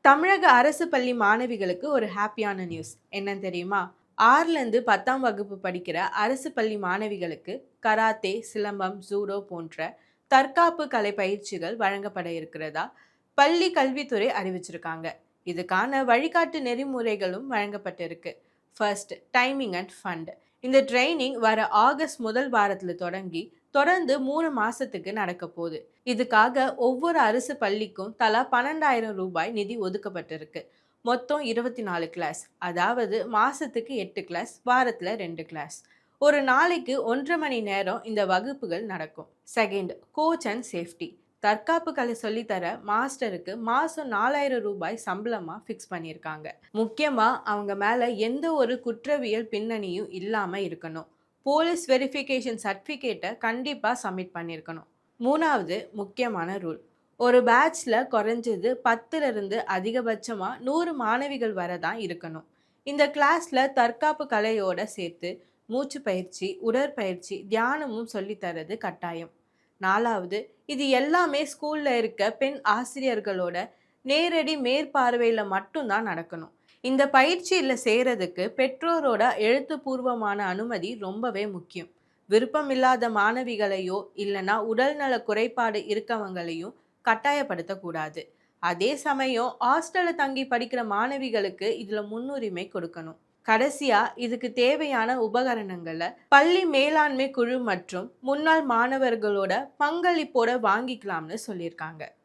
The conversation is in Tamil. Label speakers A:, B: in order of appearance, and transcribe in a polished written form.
A: தமிழக அரசு பள்ளி மாணவிகளுக்கு ஒரு ஹாப்பியான நியூஸ் என்னன்னு தெரியுமா? 6லேருந்து 10ஆம் வகுப்பு படிக்கிற அரசு பள்ளி மாணவிகளுக்கு கராத்தே, சிலம்பம், ஜூடோ போன்ற தற்காப்பு கலை பயிற்சிகள் வழங்கப்பட இருக்கிறதா பள்ளி கல்வித்துறை அறிவிச்சிருக்காங்க. இதுக்கான வழிகாட்டு நெறிமுறைகளும் வழங்கப்பட்டிருக்கு. First, timing end fund. இந்த ட்ரைனிங் வர ஆகஸ்ட் முதல் வாரத்தில் தொடங்கி தொடர்ந்து 3 மாசத்துக்கு நடக்க போகுது. இதுக்காக ஒவ்வொரு அரசு பள்ளிக்கும் தலா 12,000 ரூபாய் நிதி ஒதுக்கப்பட்டிருக்கு. மொத்தம் 24 கிளாஸ், அதாவது மாசத்துக்கு 8 கிளாஸ், வாரத்துல 2 கிளாஸ். ஒரு நாளைக்கு 1.5 மணி நேரம் இந்த வகுப்புகள் நடக்கும். Second, coach and safety. தற்காப்பு கலை சொல்லித்தர மாஸ்டருக்கு மாசம் 4,000 ரூபாய் சம்பளமா ஃபிக்ஸ் பண்ணியிருக்காங்க. முக்கியமா அவங்க மேல எந்த ஒரு குற்றவியல் பின்னணியும் இல்லாம இருக்கணும். போலீஸ் வெரிஃபிகேஷன் சர்டிஃபிகேட்டை கண்டிப்பாக சப்மிட் பண்ணியிருக்கணும். மூணாவது முக்கியமான ரூல், ஒரு பேட்ச்ல குறைஞ்சது 10லிருந்து அதிகபட்சமாக 100 மாணவிகள் வரை தான் இருக்கணும். இந்த கிளாஸ்ல தற்காப்பு கலையோட சேர்த்து மூச்சு பயிற்சி, உடற்பயிற்சி, தியானமும் சொல்லித்தரது கட்டாயம். நாலாவது, இது எல்லாமே ஸ்கூல்ல இருக்க பெண் ஆசிரியர்களோட நேரடி மேற்பார்வையில் மட்டும்தான் நடக்கணும். இந்த பயிற்சியில் சேரதுக்கு பெற்றோரோட எழுத்துப்பூர்வமான அனுமதி ரொம்பவே முக்கியம். விருப்பம் இல்லாத மாணவிகளையோ இல்லைனா உடல்நல குறைபாடு இருக்கவங்களையும் கட்டாயப்படுத்தக்கூடாது. அதே சமயம் ஹாஸ்டலில் தங்கி படிக்கிற மாணவிகளுக்கு இதில் முன்னுரிமை கொடுக்கணும். கடைசியா, இதுக்கு தேவையான உபகரணங்களை பள்ளி மேலாண்மை குழு மற்றும் முன்னாள் மாணவர்களோட பங்களிப்போட வாங்கிக்கலாம்னு சொல்லியிருக்காங்க.